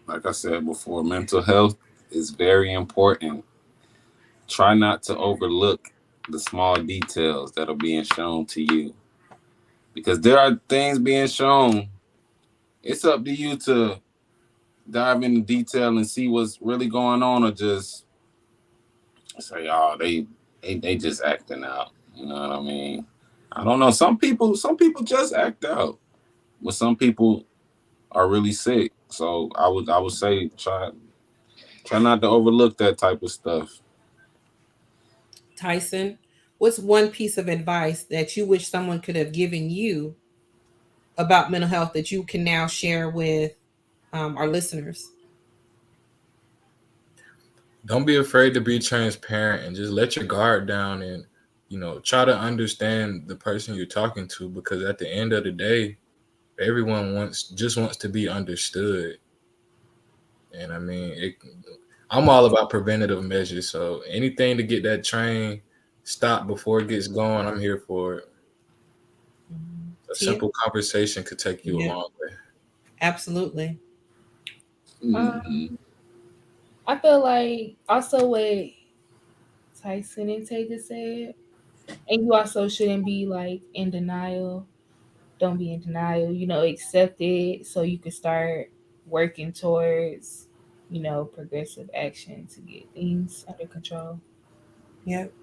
Like I said before, mental health is very important. Try not to overlook the small details that are being shown to you because there are things being shown. It's up to you to dive into detail and see what's really going on, or just say, "Oh, they just acting out." You know what I mean? I don't know. Some people just act out, but some people are really sick. So I would say try not to overlook that type of stuff. Tyson, what's one piece of advice that you wish someone could have given you about mental health that you can now share with our listeners? Don't be afraid to be transparent and just let your guard down and try to understand the person you're talking to, because at the end of the day, everyone wants to be understood. And I mean, I'm all about preventative measures, so anything to get that train stopped before it gets going, I'm here for it. A Tia? simple conversation could take you a Yeah, long way. absolutely. Hmm. Um, I feel like also what Tyson and Taylor said, and you also shouldn't be like in denial. Don't be in denial. Accept it so you can start working towards, progressive action to get things under control. Yep.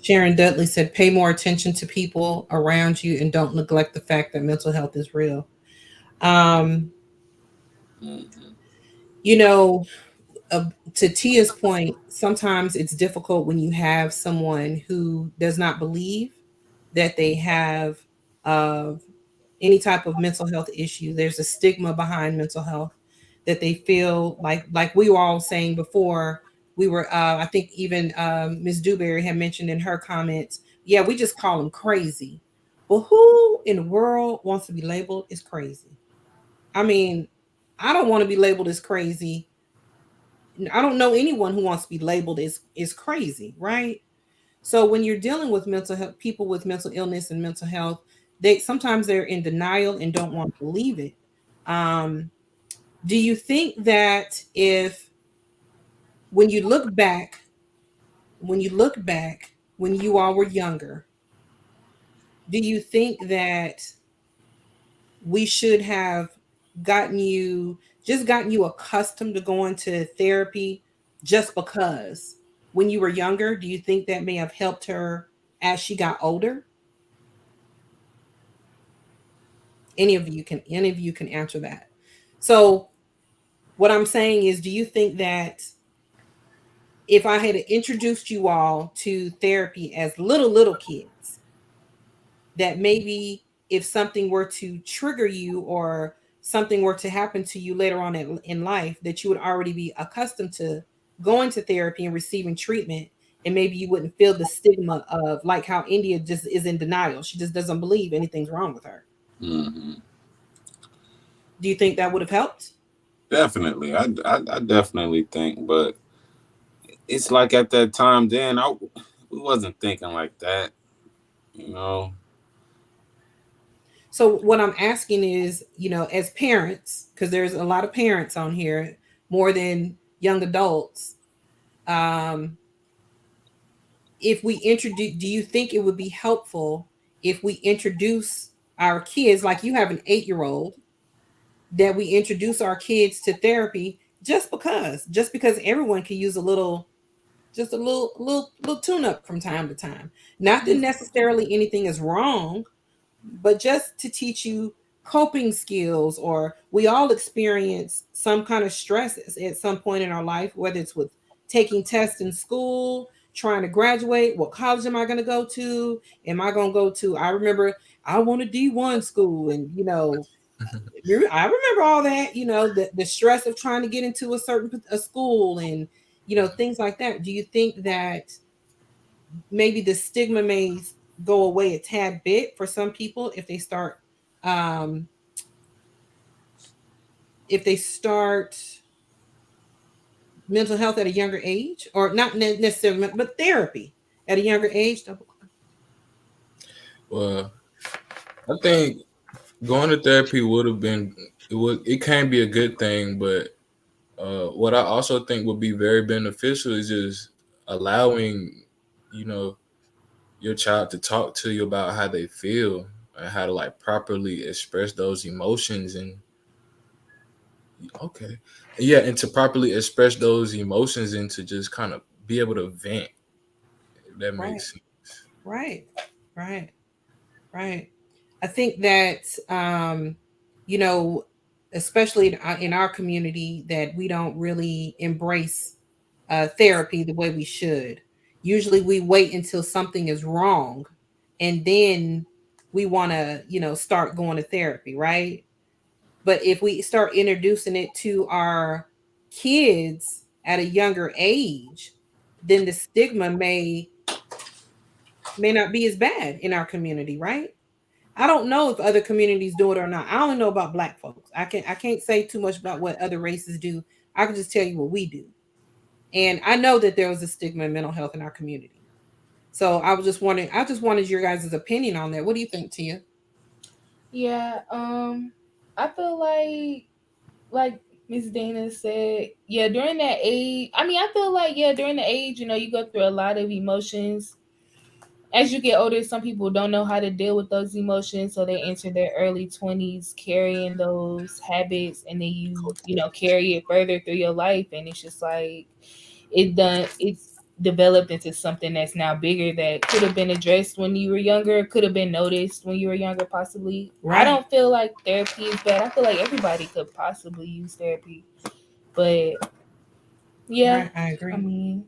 Sharon Dudley said, pay more attention to people around you and don't neglect the fact that mental health is real. Um, Hmm. you know, uh, to Tia's point, sometimes it's difficult when you have someone who does not believe that they have uh, any type of mental health issue. There's a stigma behind mental health that they feel like we were all saying before. We were, I think, even Ms. Dewberry had mentioned in her comments. Yeah, we just call them crazy. Well, who in the world wants to be labeled as crazy? I mean, I don't want to be labeled as crazy. I don't know anyone who wants to be labeled as crazy, right? So when you're dealing with mental health, people with mental illness and mental health, they sometimes they're in denial and don't want to believe it. Um, do you think that if when you look back, when you all were younger, do you think that we should have gotten you gotten you accustomed to going to therapy just because when you were younger? Do you think that may have helped her as she got older? Any of you can answer that. So what I'm saying is, do you think that if I had introduced you all to therapy as little kids, that maybe if something were to trigger you or something were to happen to you later on in life, that you would already be accustomed to going to therapy and receiving treatment, and maybe you wouldn't feel the stigma of like how India just is in denial. She just doesn't believe anything's wrong with her. Hmm. Do you think that would have helped? Definitely, I definitely think, but it's like at that time then we wasn't thinking like that, you know. So what I'm asking is, as parents, because there's a lot of parents on here more than young adults, um, if we introduce, do you think it would be helpful if we introduce our kids, like you have an 8-year-old, that we introduce our kids to therapy just because everyone can use just a little tune up from time to time. Not that necessarily anything is wrong, but just to teach you coping skills, or we all experience some kind of stress at some point in our life, whether it's with taking tests in school, trying to graduate, what college am I going to go to, am I going to go to, I remember I want a D1 school, and I remember all that, the stress of trying to get into a certain a school, and things like that. Do you think that maybe the stigma may go away a tad bit for some people um if they start mental health at a younger age, or not necessarily, but therapy at a younger age? Well, I think going to therapy would have been it can be a good thing, but what I also think would be very beneficial is just allowing, you know, your child to talk to you about how they feel and how to like properly express those emotions. And okay, yeah, and to properly express those emotions and to just kind of be able to vent, if that Right, makes sense. right, right, right. I think that you know, especially in our community, that we don't really embrace therapy the way we should. Usually, we wait until something is wrong, and then we want to, start going to therapy, right? But if we start introducing it to our kids at a younger age, then the stigma may not be as bad in our community, right? I don't know if other communities do it or not. I only know about black folks. I can't say too much about what other races do. I can just tell you what we do. And I know that there was a stigma in mental health in our community. So I was just wondering, I just wanted your guys' opinion on that. What do you think, Tia? Yeah, I feel like Miss Dana said, yeah, during that age, I mean, I feel like, yeah, during the age, you go through a lot of emotions. As you get older, some people don't know how to deal with those emotions, so they enter their early 20s carrying those habits, and then carry it further through your life, and it's just like it's developed into something that's now bigger that could have been addressed when you were younger, could have been noticed when you were younger, possibly. I Right, don't feel like therapy is bad. I feel like everybody could possibly use therapy, but yeah, right. I I agree. mean,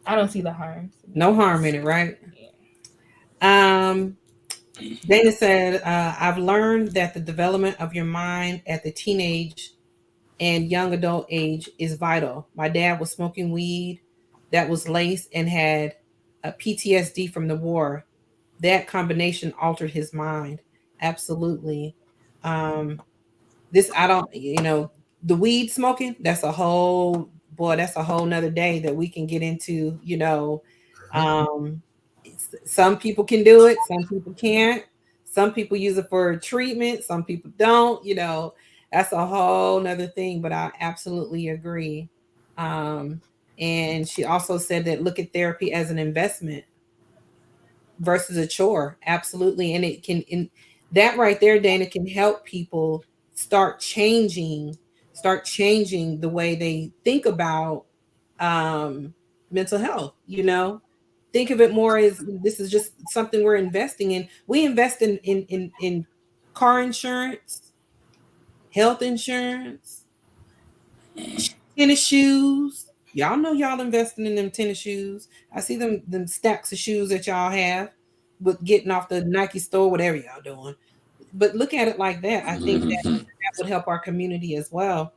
I don't see the harm, to be No harm honest. in it, right? Yeah. Um, Dana said, I've learned that the development of your mind at the teenage and young adult age is vital. My dad was smoking weed that was laced and had a PTSD from the war. That combination altered his mind. Absolutely. Um, this I don't, the weed smoking, that's a whole that's a whole nother day that we can get into. um some people can do it, some people can't. Some people use it for treatment, some people don't. That's a whole nother thing, but I absolutely agree. um and she also said that look at therapy as an investment versus a chore. Absolutely. And it can, in that right there, Dana, can help people start changing the way they think about um mental health. Think of it more as this is just something we're investing in. We invest in car insurance, health insurance, tennis shoes. Y'all know y'all investing in them tennis shoes. I see them stacks of shoes that y'all have, but getting off the Nike store, whatever y'all doing. But look at it like that. I think that would help our community as well.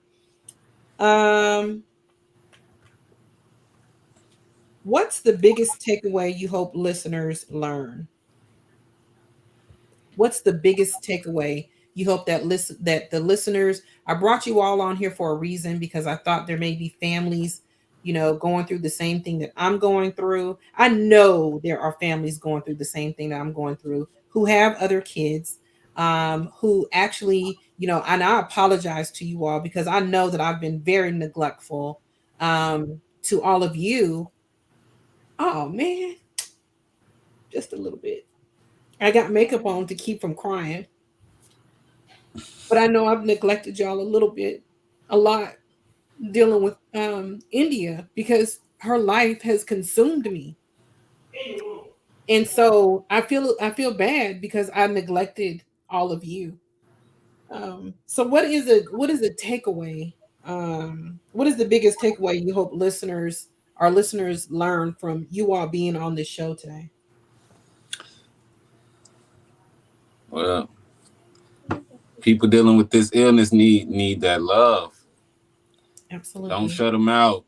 Um, what's the biggest takeaway you hope listeners learn? What's the biggest takeaway you hope that the listeners, I brought you all on here for a reason, because I thought there may be families, going through the same thing that I'm going through. I know there are families going through the same thing that I'm going through, who have other kids, who actually, and I apologize to you all because I know that I've been very neglectful, to all of you. Oh man, just a little bit. I got makeup on to keep from crying. But I know I've neglected y'all a little bit, a lot, dealing with India, because her life has consumed me. And so I feel bad because I neglected all of you. So what is a takeaway? What is the biggest takeaway you hope our listeners learn from you all being on this show today? Well, people dealing with this illness need that love. Don't Absolutely. shut them out.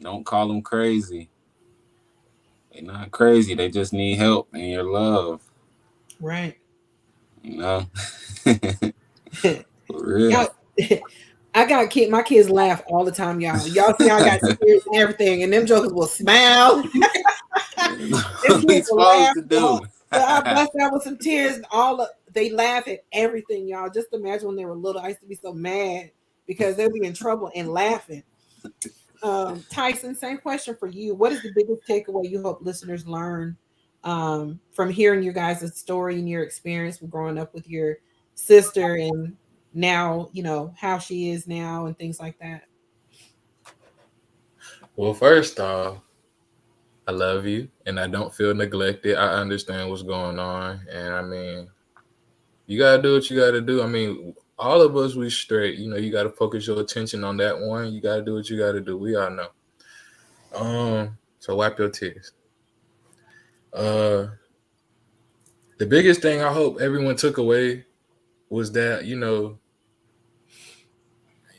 Don't call them crazy. They're not crazy. They just need help and your love. Right. You know, for real. Y'all, I got my kids laugh all the time, y'all. Y'all see I got tears and everything, and them jokers will smile. Them What we kids will supposed laugh. to do? So I bust out with some tears, and they laugh at everything, y'all. Just imagine when they were little. I used to be so mad because they'll be in trouble and laughing. Tyson, same question for you. What is the biggest takeaway you hope listeners learn from hearing your guys' story and your experience with growing up with your sister and now, how she is now and things like that? Well, first off, I love you and I don't feel neglected. I understand what's going on. And I mean, you got to do what you got to do. I mean, all of us, we straight. You got to focus your attention on that one. You got to do what you got to do. We all know. So wipe your tears. Uh, the biggest thing I hope everyone took away was that,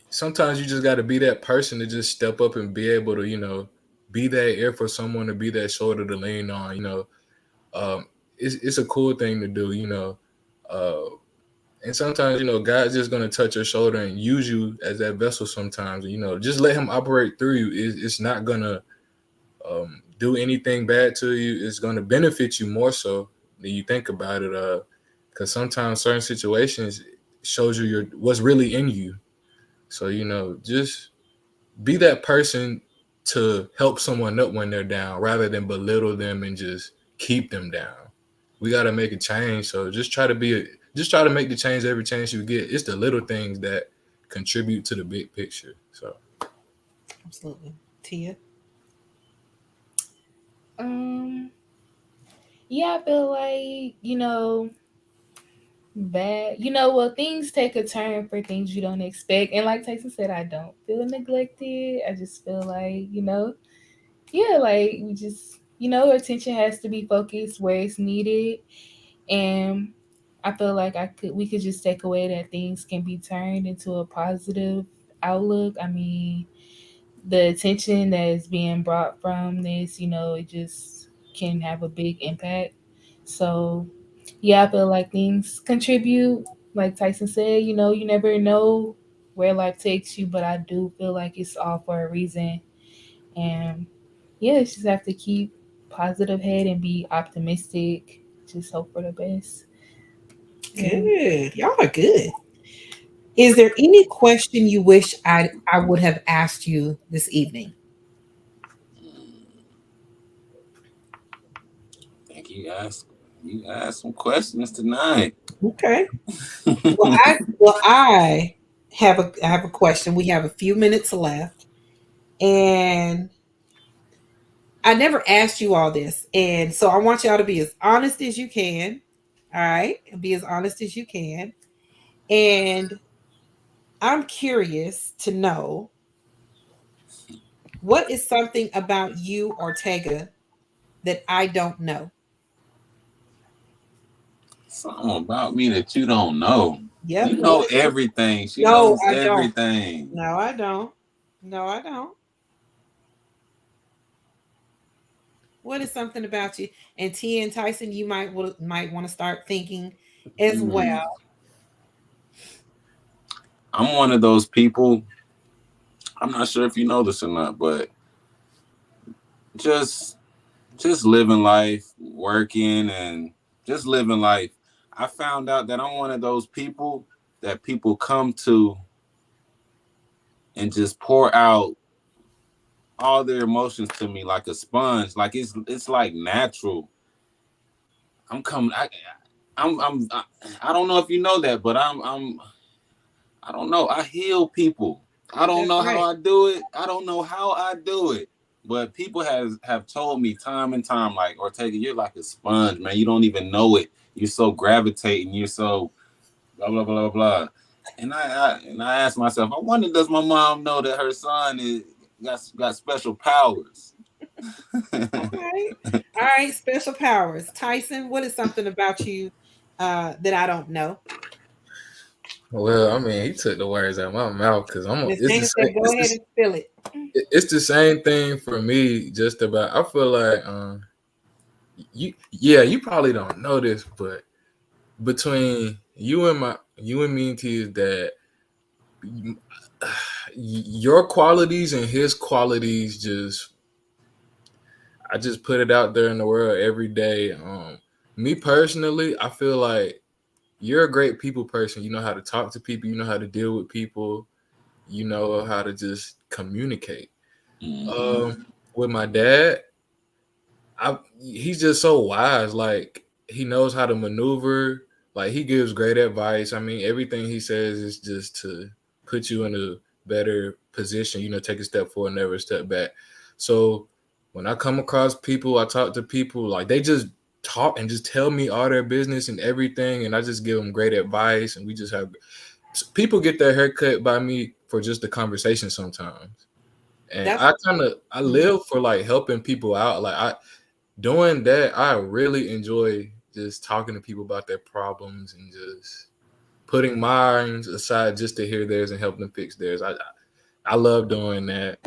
sometimes you just got to be that person to just step up and be able to, be that ear for someone, to be that shoulder to lean on. It's a cool thing to do. Uh, and sometimes God's just gonna touch your shoulder and use you as that vessel. Sometimes just let Him operate through you. It's not gonna do anything bad to you. It's gonna benefit you more so than you think about it. Because sometimes certain situations shows you what's really in you. So just be that person to help someone up when they're down, rather than belittle them and just keep them down. We got to make a change. So just try to make the change every chance you get. It's the little things that contribute to the big picture. So Absolutely. Tia? Um, yeah, I feel like, bad. Well, things take a turn for things you don't expect. And like Tyson said, I don't feel neglected. I just feel like, yeah, like we just, attention has to be focused where it's needed. And I feel like we could just take away that things can be turned into a positive outlook. I mean, the attention that is being brought from this, it just can have a big impact. So, yeah, I feel like things contribute. Like Tyson said, you never know where life takes you, but I do feel like it's all for a reason. And yeah, just have to keep positive head and be optimistic. Just hope for the best. Yeah. Good. Y'all are good. Is there any question you wish I would have asked you this evening? I think you asked some questions tonight. Okay. Well, I have a question. We have a few minutes left, and I never asked you all this, and so I want y'all to be as honest as you can. All right, be as honest as you can, and I'm curious to know what is something about you, Ortega, that I don't know. Something about me that you don't know. Yep. You know everything. She No, knows I don't. everything. No, I don't. No, I don't. What is something about you? And T and Tyson, you might want to start thinking as well. Hmm. I'm one of those people. I'm not sure if you know this or not, but just just living life, working, and just living life. I found out that I'm one of those people that people come to and just pour out all their emotions to me like a sponge. Like it's like natural. I'm coming. I don't know if you know that, but I don't know. I heal people. I don't That's know how right. I do it. I don't know how I do it. But people have told me time and time, like, Ortega, you're like a sponge, man. You don't even know it. You're so gravitating. You're so blah blah blah blah. And I asked myself, I wonder, does my mom know that her son got special powers? All right. All right. Special powers. Tyson, what is something about you that I don't know? Well, I mean, he took the words out of my mouth because Miss it's the Nina same. said, "Go ahead and spill it." It's the same thing for me. Just about. I feel like you probably don't know this, but between you and me and T is that your qualities and his qualities just I just put it out there in the world every day. Me personally, I feel like you're a great people person. You know how to talk to people. You know how to deal with people. You know how to just communicate. Mm-hmm. Um, with my dad, he's just so wise. Like he knows how to maneuver. Like he gives great advice. I mean, everything he says is just to put you in a better position. You know, take a step forward, never a step back. So when I come across people, I talk to people. Like they just talk and just tell me all their business and everything, and I just give them great advice. And we just have people get their hair cut by me for just the conversation sometimes. And That's I live for like helping people out. Like I doing that, I really enjoy just talking to people about their problems and just putting mine aside just to hear theirs and help them fix theirs. I love doing that.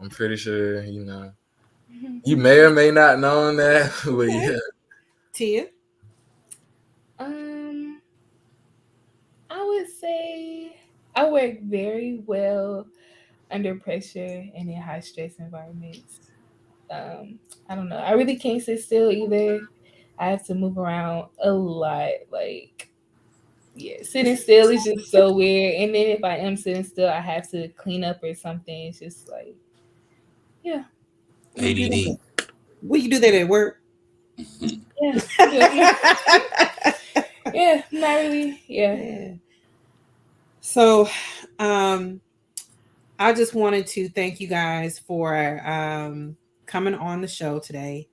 I'm pretty sure you may or may not know that, but okay. yeah. Tia, Um, I would say I work very well under pressure and in high stress environments. Um, I don't know. I really can't sit still either. I have to move around a lot. Like, yeah, sitting still is just so weird. And then if I am sitting still, I have to clean up or something. It's just like, yeah, where you do that? ADD. Where you do that at work? yeah, yeah, yeah. Not really. Yeah. Yeah. So, um, I just wanted to thank you guys for coming on the show today.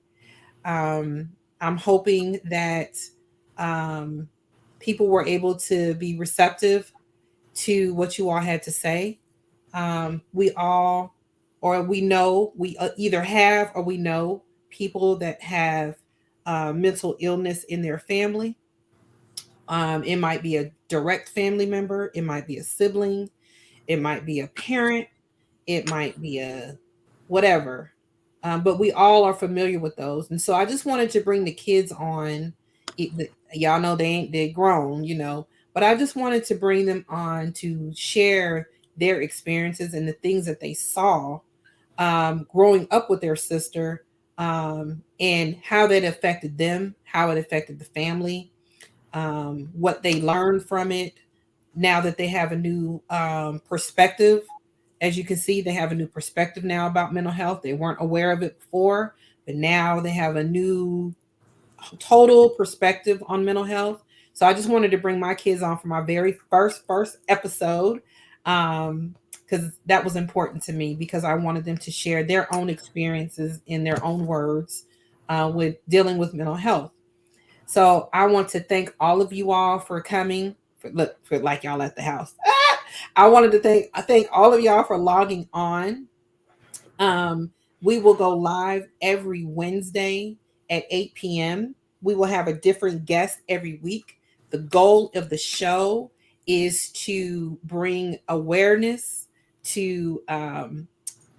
Um, I'm hoping that um, people were able to be receptive to what you all had to say. We all, or we know, we either have or we know people that have mental illness in their family. It might be a direct family member, it might be a sibling, it might be a parent, it might be a whatever. But we all are familiar with those. And so I just wanted to bring the kids on. Y'all know they grown, but I just wanted to bring them on to share their experiences and the things that they saw growing up with their sister, and how that affected them, how it affected the family, what they learned from it. Now that they have a new perspective, as you can see, they have a new perspective now about mental health. They weren't aware of it before, but now they have a new total perspective on mental health. So I just wanted to bring my kids on for my very first episode, because that was important to me, because I wanted them to share their own experiences in their own words with dealing with mental health. So I want to thank all of you all for coming. For like y'all at the house. I wanted to thank all of y'all for logging on. Um, we will go live every Wednesday at 8 p.m. We will have a different guest every week. The goal of the show is to bring awareness to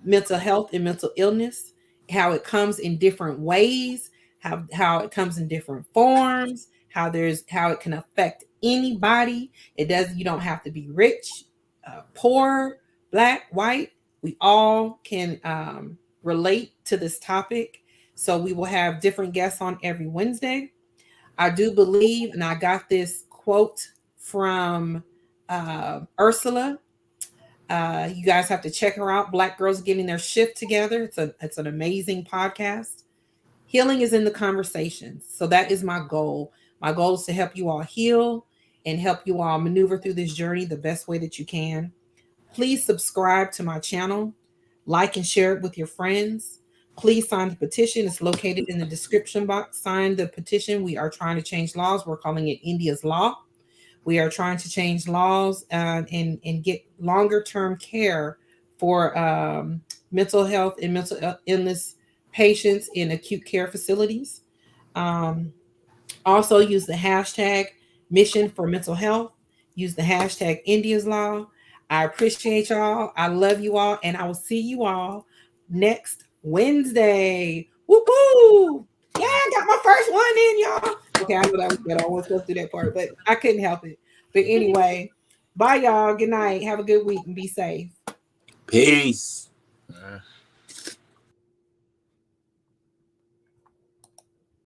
mental health and mental illness, how it comes in different ways, how it comes in different forms, how it can affect anybody. It does You don't have to be rich, poor, black, white. We all can relate to this topic. So we will have different guests on every Wednesday. I do believe, and I got this quote from Ursula. You guys have to check her out. Black Girls Getting Their Shift Together. It's an amazing podcast. Healing is in the conversations. So that is my goal. My goal is to help you all heal and help you all maneuver through this journey the best way that you can. Please subscribe to my channel, like and share it with your friends. Please sign the petition. It's located in the description box. Sign the petition. We are trying to change laws. We're calling it India's Law. We are trying to change laws and get longer term care for mental health and mental illness patients in acute care facilities. Um, Also use the hashtag Mission for Mental Health. Use the hashtag India's Law. I appreciate y'all. I love you all. And I will see you all next Wednesday. Woo woo! Yeah, I got my first one in, y'all. Okay, I know that was good. I wasn't supposed to do that part, but I couldn't help it. But anyway, bye, y'all. Good night. Have a good week and be safe. Peace. Uh,